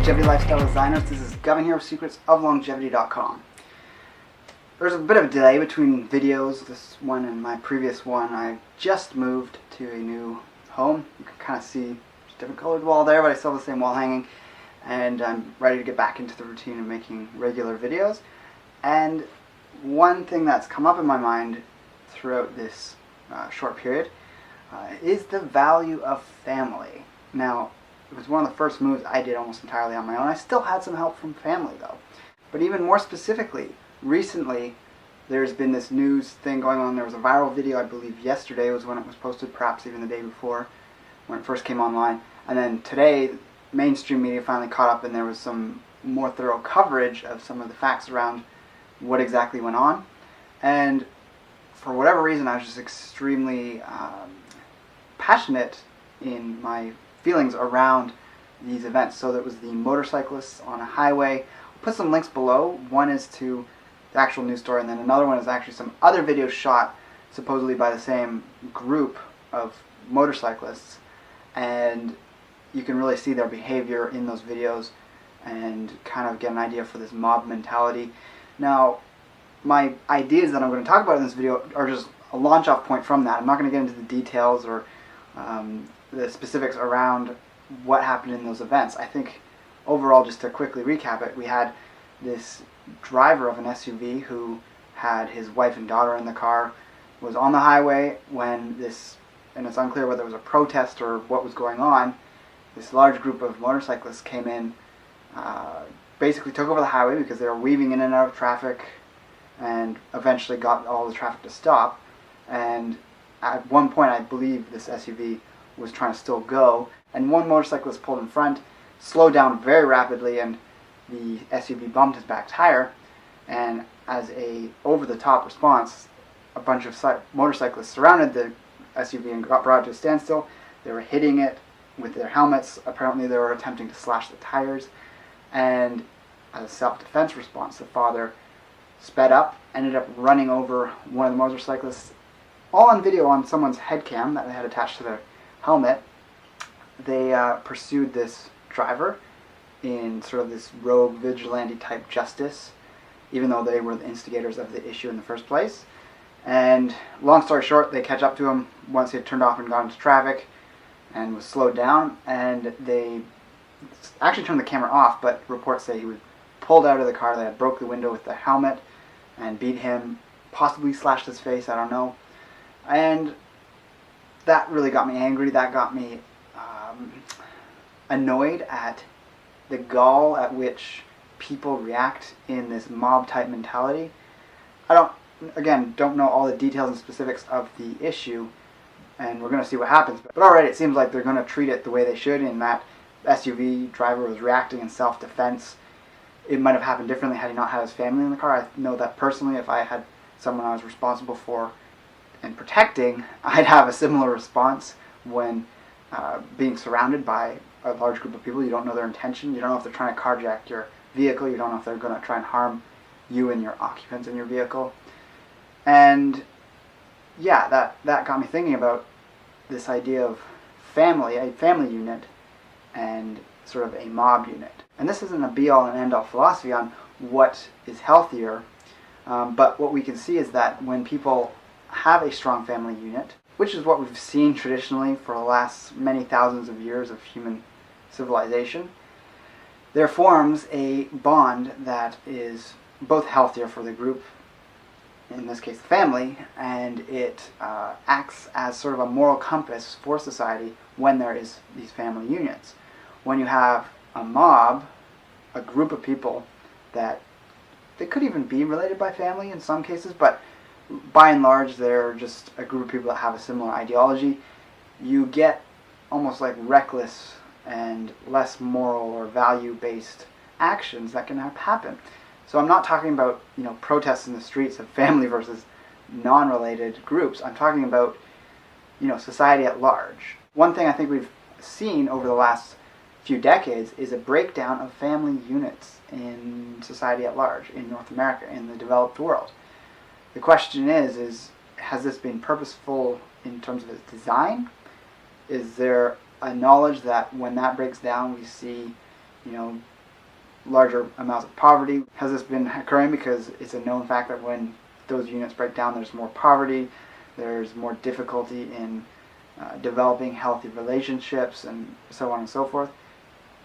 Longevity Lifestyle Designers. This is Gavin here with secretsoflongevity.com. There's a bit of a delay between videos, this one and my previous one. I just moved to a new home. You can kind of see there's a different colored wall there, but I still have the same wall hanging. And I'm ready to get back into the routine of making regular videos. And one thing that's come up in my mind throughout this short period is the value of family. Now, it was one of the first moves I did almost entirely on my own. I still had some help from family though. But even more specifically, recently there's been this news thing going on. There was a viral video, I believe yesterday was when it was posted, perhaps even the day before when it first came online. And then today, mainstream media finally caught up and there was some more thorough coverage of some of the facts around what exactly went on. And for whatever reason, I was just extremely passionate in my feelings around these events. So that was the motorcyclists on a highway. I'll put some links below. One is to the actual news story, and then another one is actually some other videos shot supposedly by the same group of motorcyclists. And you can really see their behavior in those videos and kind of get an idea for this mob mentality. Now, my ideas that I'm going to talk about in this video are just a launch-off point from that. I'm not going to get into the details or the specifics around what happened in those events. I think overall, just to quickly recap it, we had this driver of an SUV who had his wife and daughter in the car, was on the highway when this, and it's unclear whether it was a protest or what was going on, this large group of motorcyclists came in, basically took over the highway because they were weaving in and out of traffic, and eventually got all the traffic to stop. And at one point, I believe this SUV was trying to still go, and one motorcyclist pulled in front, slowed down very rapidly, and the SUV bumped his back tire. And as a over-the-top response, a bunch of motorcyclists surrounded the SUV and brought it to a standstill. They were hitting it with their helmets. Apparently they were attempting to slash the tires. And as a self-defense response, the father sped up, ended up running over one of the motorcyclists, all on video on someone's head cam that they had attached to their helmet. They pursued this driver in sort of this rogue vigilante type justice, even though they were the instigators of the issue in the first place. And long story short, they catch up to him once he had turned off and gone into traffic and was slowed down, and they actually turned the camera off, but reports say he was pulled out of the car. They had broke the window with the helmet and beat him, possibly slashed his face, I don't know. And that really got me angry. That got me annoyed at the gall at which people react in this mob type mentality. I don't know all the details and specifics of the issue, and we're going to see what happens. But already it seems like they're going to treat it the way they should, in that SUV driver was reacting in self-defense. It might have happened differently had he not had his family in the car. I know that personally, if I had someone I was responsible for and protecting, I'd have a similar response when being surrounded by a large group of people. You don't know their intention. You don't know if they're trying to carjack your vehicle. You don't know if they're going to try and harm you and your occupants in your vehicle. And yeah, that got me thinking about this idea of family, a family unit, and sort of a mob unit. And this isn't a be-all and end-all philosophy on what is healthier, but what we can see is that when people have a strong family unit, which is what we've seen traditionally for the last many thousands of years of human civilization, there forms a bond that is both healthier for the group, in this case the family, and it acts as sort of a moral compass for society when there is these family units. When you have a mob, a group of people that they could even be related by family in some cases, but by and large they're just a group of people that have a similar ideology, you get almost like reckless and less moral or value-based actions that can happen. So I'm not talking about, protests in the streets of family versus non-related groups. I'm talking about, society at large. One thing I think we've seen over the last few decades is a breakdown of family units in society at large, in North America, in the developed world. The question is has this been purposeful in terms of its design? Is there a knowledge that when that breaks down we see, larger amounts of poverty. Has this been occurring because it's a known fact that when those units break down, there's more poverty, there's more difficulty in developing healthy relationships, and so on and so forth.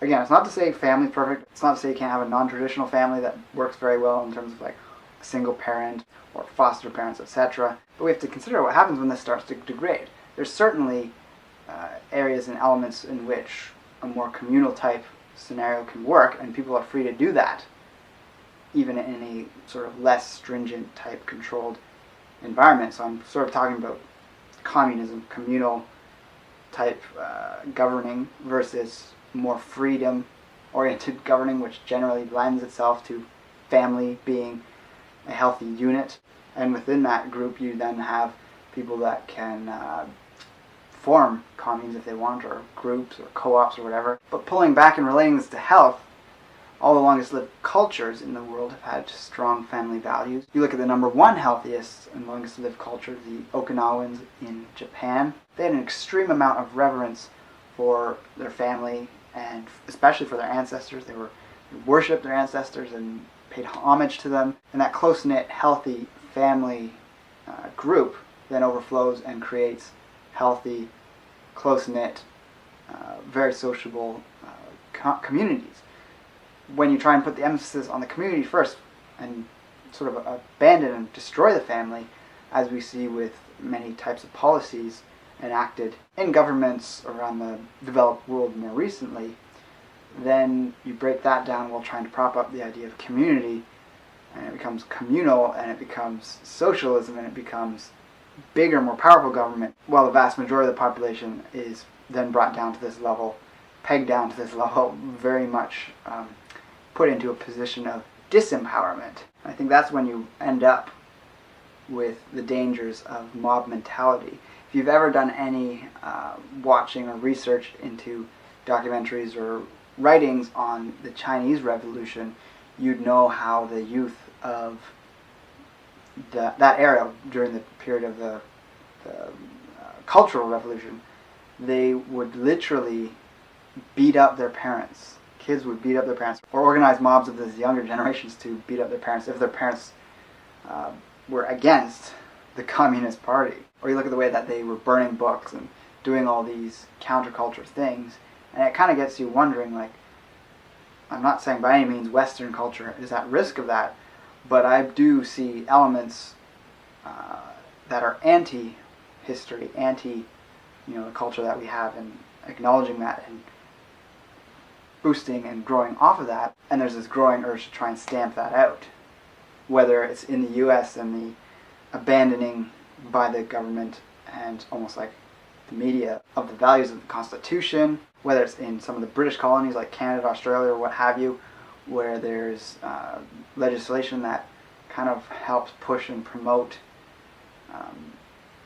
Again, it's not to say family's perfect. It's not to say you can't have a non-traditional family that works very well in terms of like single parent or foster parents, etc. But we have to consider what happens when this starts to degrade. There's certainly areas and elements in which a more communal type scenario can work, and people are free to do that, even in a sort of less stringent type controlled environment. So I'm sort of talking about communism, communal type governing versus more freedom oriented governing, which generally lends itself to family being a healthy unit. And within that group you then have people that can form communes if they want, or groups or co-ops or whatever. But pulling back and relating this to health, all the longest lived cultures in the world have had strong family values. You look at the number one healthiest and longest lived culture, the Okinawans in Japan. They had an extreme amount of reverence for their family, and especially for their ancestors. They worshipped their ancestors and paid homage to them. And that close-knit, healthy family group then overflows and creates healthy, close-knit, very sociable communities. When you try and put the emphasis on the community first and sort of abandon and destroy the family, as we see with many types of policies enacted in governments around the developed world more recently, then you break that down while trying to prop up the idea of community, and it becomes communal, and it becomes socialism, and it becomes bigger, more powerful government, while the vast majority of the population is then brought down to this level, pegged down to this level, very much put into a position of disempowerment. I think that's when you end up with the dangers of mob mentality. If you've ever done any watching or research into documentaries or writings on the Chinese Revolution, you'd know how the youth of that era, during the period of the Cultural Revolution, they would literally beat up their parents. Kids would beat up their parents, or organize mobs of these younger generations to beat up their parents if their parents were against the Communist Party. Or you look at the way that they were burning books and doing all these counterculture things, and it kind of gets you wondering, like, I'm not saying by any means Western culture is at risk of that, but I do see elements that are anti-history, anti, the culture that we have, and acknowledging that and boosting and growing off of that. And there's this growing urge to try and stamp that out, whether it's in the U.S. and the abandoning by the government and almost like the media of the values of the Constitution, whether it's in some of the British colonies like Canada, Australia, or what have you, where there's legislation that kind of helps push and promote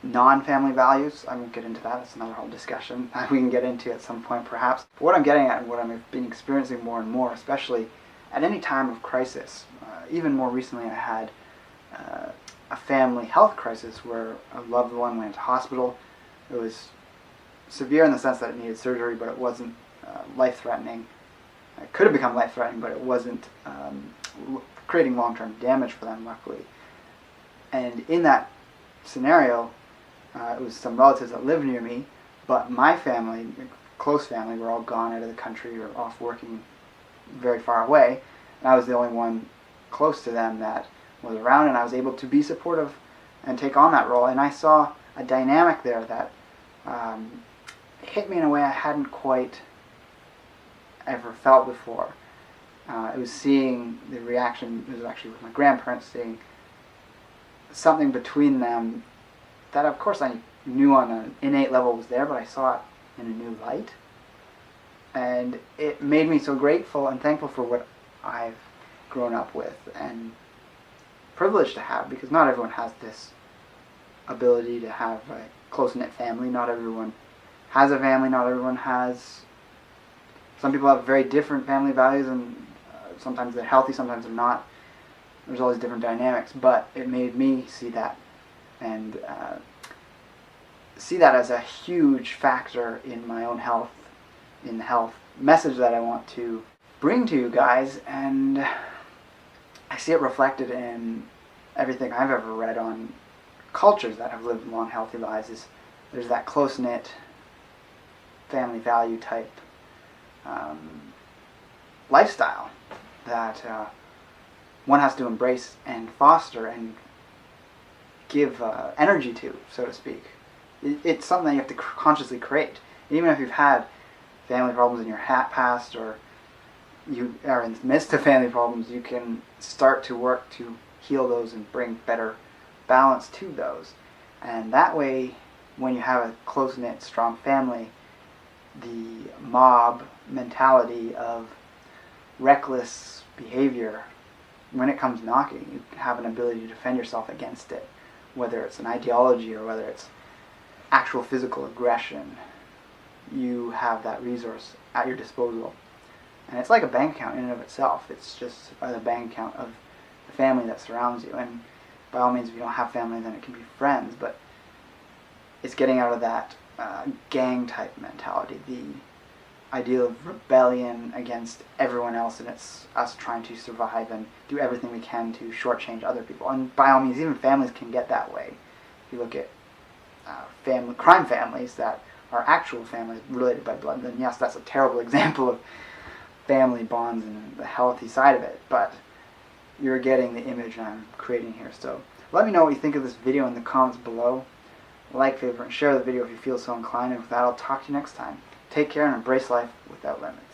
non-family values. I won't get into that. It's another whole discussion that we can get into at some point perhaps. But what I'm getting at, and what I've been experiencing more and more, especially at any time of crisis, even more recently I had a family health crisis where a loved one went into hospital. It was severe in the sense that it needed surgery, but it wasn't life-threatening. It could have become life-threatening, but it wasn't creating long-term damage for them, luckily. And in that scenario, it was some relatives that lived near me, but my family, close family, were all gone out of the country or off working very far away, and I was the only one close to them that was around, and I was able to be supportive and take on that role. And I saw a dynamic there that hit me in a way I hadn't quite ever felt before. It was seeing the reaction, it was actually with my grandparents, seeing something between them that of course I knew on an innate level was there, but I saw it in a new light. And it made me so grateful and thankful for what I've grown up with and privileged to have, because not everyone has this ability to have a close-knit family. Not everyone has a family. Not everyone has... Some people have very different family values, and sometimes they're healthy, sometimes they're not. There's all these different dynamics, but it made me see that, and see that as a huge factor in my own health, in the health message that I want to bring to you guys, and I see it reflected in everything I've ever read on cultures that have lived long, healthy lives. There's that close-knit family value type lifestyle that one has to embrace and foster and give energy to, so to speak. It's something that you have to consciously create. Even if you've had family problems in your past, or you are in the midst of family problems, you can start to work to heal those and bring better balance to those. And that way, when you have a close-knit, strong family, the mob mentality of reckless behavior, when it comes knocking, you have an ability to defend yourself against it, whether it's an ideology or whether it's actual physical aggression. You have that resource at your disposal. And it's like a bank account in and of itself. It's just the bank account of the family that surrounds you. And by all means, if you don't have family, then it can be friends, but it's getting out of that gang type mentality, the ideal of rebellion against everyone else, and it's us trying to survive and do everything we can to shortchange other people. And by all means, even families can get that way. If you look at crime families that are actual families related by blood, then yes, that's a terrible example of family bonds and the healthy side of it, but you're getting the image I'm creating here. So let me know what you think of this video in the comments below. Like, favorite, and share the video if you feel so inclined. And with that, I'll talk to you next time. Take care and embrace life without limits.